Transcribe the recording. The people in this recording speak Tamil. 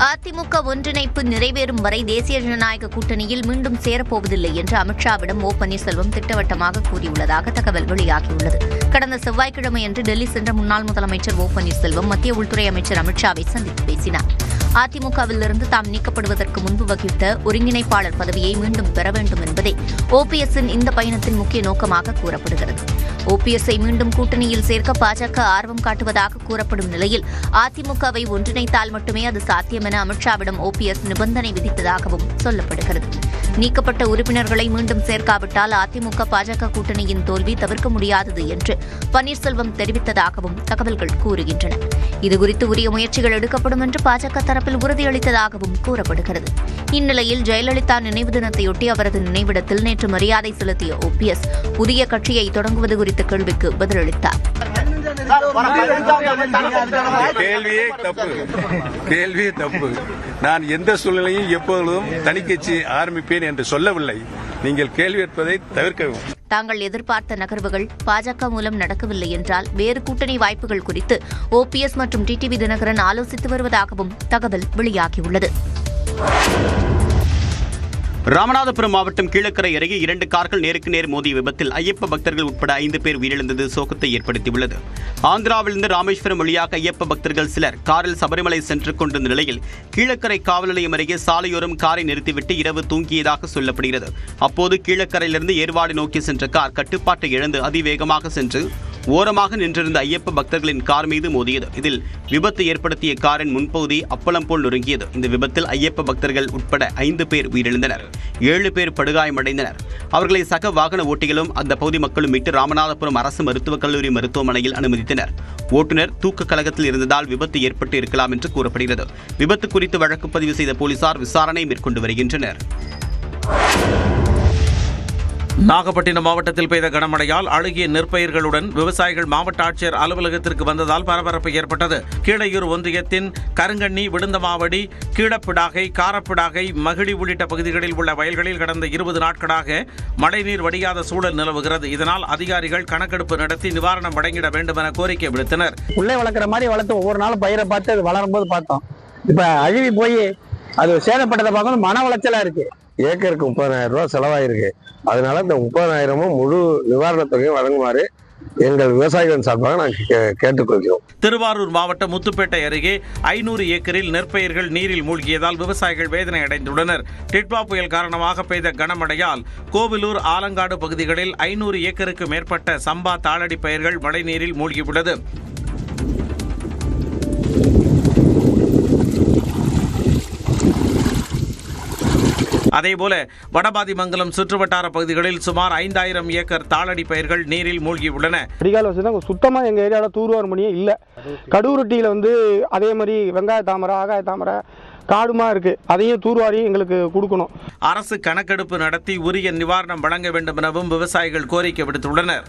அதிமுக ஒன்றிணைப்பு நிறைவேறும் வரை தேசிய ஜனநாயக கூட்டணியில் மீண்டும் சேரப்போவதில்லை என்று அமித்ஷாவிடம் ஓ பன்னீர்செல்வம் திட்டவட்டமாக கூறியுள்ளதாக தகவல் வெளியாகியுள்ளது. கடந்த செவ்வாய்க்கிழமையன்று டெல்லி சென்ற முன்னாள் முதலமைச்சர் ஓ பன்னீர்செல்வம் மத்திய உள்துறை அமைச்சர் அமித்ஷாவை சந்தித்து பேசினார். அதிமுகவிலிருந்து தாம் நீக்கப்படுவதற்கு முன்பு வகித்த ஒருங்கிணைப்பாளர் பதவியை மீண்டும் பெற வேண்டும் என்பதே ஓபிஎஸ்ஸின் இந்த பயணத்தின் முக்கிய நோக்கமாக கூறப்படுகிறது. ஓபிஎஸ்ஐ மீண்டும் கூட்டணியில் சேர்க்க பாஜக ஆர்வம் காட்டுவதாக கூறப்படும் நிலையில் அதிமுகவை ஒன்றிணைத்தால் மட்டுமே அது சாத்தியம் என அமித்ஷாவிடம் ஓபிஎஸ் நிபந்தனை விதித்ததாகவும் சொல்லப்படுகிறது. நீக்கப்பட்ட உறுப்பினர்களை மீண்டும் சேர்க்காவிட்டால் அதிமுக பாஜக கூட்டணியின் தோல்வி தவிர்க்க முடியாதது என்று பன்னீர்செல்வம் தெரிவித்ததாகவும் தகவல்கள் கூறுகின்றன. இதுகுறித்து உரிய முயற்சிகள் எடுக்கப்படும் என்று பாஜக தரப்பில் உறுதியளித்ததாகவும் கூறப்படுகிறது. இந்நிலையில் ஜெயலலிதா நினைவு தினத்தையொட்டி அவரது நினைவிடத்தில் நேற்று மரியாதை செலுத்திய ஓபிஎஸ் புதிய கட்சியை தொடங்குவது குறித்த கேள்விக்கு பதிலளித்தார். கேள்வியே தப்பு. நான் எந்த சூழ்நிலையும் எப்பொழுதும் தனிக்கட்சி ஆரம்பிப்பேன் என்று சொல்லவில்லை. நீங்கள் கேள்வி கேட்பதை தவிர்க்கவும். தாங்கள் எதிர்பார்த்த நகர்வுகள் பாஜக மூலம் நடக்கவில்லை என்றால் வேறு கூட்டணி வாய்ப்புகள் குறித்து ஓபிஎஸ் மற்றும் டிடிவி தினகரன் ஆலோசித்து வருவதாகவும் தகவல் வெளியாகியுள்ளது. ராமநாதபுரம் மாவட்டம் கீழக்கரை அருகே 2 கார்கள் நேருக்கு நேர் மோதிய விபத்தில் ஐயப்ப பக்தர்கள் உட்பட 5 பேர் உயிரிழந்தது சோகத்தை ஏற்படுத்தியுள்ளது. ஆந்திராவிலிருந்து ராமேஸ்வரம் வழியாக ஐயப்ப பக்தர்கள் சிலர் காரில் சபரிமலை சென்று கொண்டிருந்த நிலையில் கீழக்கரை காவல் நிலையம் அருகே சாலையோரம் காரை நிறுத்திவிட்டு இரவு தூங்கியதாக சொல்லப்படுகிறது. அப்போது கீழக்கரையிலிருந்து ஏர்வாடி நோக்கி சென்ற கார் கட்டுப்பாட்டை இழந்து அதிவேகமாக சென்று ஓரமாக நின்றிருந்த ஐயப்ப பக்தர்களின் கார் மீது மோதியது. இதில் விபத்து ஏற்படுத்திய காரின் முன்பகுதி அப்பளம் போல் நொறுங்கியது. இந்த விபத்தில் ஐயப்ப பக்தர்கள் உட்பட 5 பேர் உயிரிழந்தனர். 7 பேர் படுகாயமடைந்தனர். அவர்களை சக வாகன ஓட்டிகளும் அந்த பகுதி மக்களும் மீட்டு ராமநாதபுரம் அரசு மருத்துவக் கல்லூரி மருத்துவமனையில் அனுமதித்தனர். ஓட்டுநர் தூக்க கலகத்தில் இருந்ததால் விபத்து ஏற்பட்டு இருக்கலாம் என்று கூறப்படுகிறது. விபத்து குறித்து வழக்கு பதிவு செய்த போலீசார் விசாரணை மேற்கொண்டு வருகின்றனர். நாகப்பட்டினம் மாவட்டத்தில் பெய்த கனமழையால் அழுகிய நெற்பயிர்களுடன் விவசாயிகள் மாவட்ட ஆட்சியர் அலுவலகத்திற்கு வந்ததால் பரபரப்பு ஏற்பட்டது. கீழையூர் ஒன்றியத்தின் கருங்கண்ணி, விழுந்தமாவடி, கீழப்பிடாகை, காரப்பிடாகை, மகிழி உள்ளிட்ட பகுதிகளில் உள்ள வயல்களில் கடந்த 20 நாட்களாக மழைநீர் வடியாத சூழல் நிலவுகிறது. இதனால் அதிகாரிகள் கணக்கெடுப்பு நடத்தி நிவாரணம் வழங்கிட வேண்டும் என கோரிக்கை விடுத்தனர். உள்ளே வளர்க்குற மாதிரி வளர்த்து ஒவ்வொரு நாளும் பயிரை பார்த்து அது வளரும் போது பார்த்தோம். இப்ப அழுவி போய் அது சேதப்பட்டதை பார்க்கணும், மன உளைச்சலா இருக்கு. ஏக்கருக்கு 30,000 ரூபாய் செலவாயிருக்கு. அதனால இந்த 30,000 முழு நிவாரணத் தொகையை வழங்குமாறு எங்கள் விவசாயிகள் சார்பாக நாங்கள் கேட்டுக்கொள்கிறோம். திருவாரூர் மாவட்டம் முத்துப்பேட்டை அருகே 500 ஏக்கரில் நெற்பயிர்கள் நீரில் மூழ்கியதால் விவசாயிகள் வேதனை அடைந்துள்ளனர். டிட்வா புயல் காரணமாக பெய்த கனமழையால் கோவிலூர், ஆலங்காடு பகுதிகளில் 500 ஏக்கருக்கு மேற்பட்ட சம்பா, தாளடி பயிர்கள் மழைநீரில் மூழ்கியுள்ளது. அதேபோல வடபாதிமங்கலம் சுற்றுவட்டார பகுதிகளில் சுமார் 5,000 ஏக்கர் தாளடி பயிர்கள் நீரில் மூழ்கியுள்ளன. அடிகால வசதி சுத்தமா எங்க ஏரியாவில் தூர்வார் மணியே இல்ல. கடூருட்டியில அதே மாதிரி வெங்காய தாமரை, ஆகாய தாமரை காடுமா இருக்கு. அதையும் தூர்வாரியும் எங்களுக்கு கொடுக்கணும். அரசு கணக்கெடுப்பு நடத்தி உரிய நிவாரணம் வழங்க வேண்டும் எனவும் விவசாயிகள் கோரிக்கை விடுத்துள்ளனர்.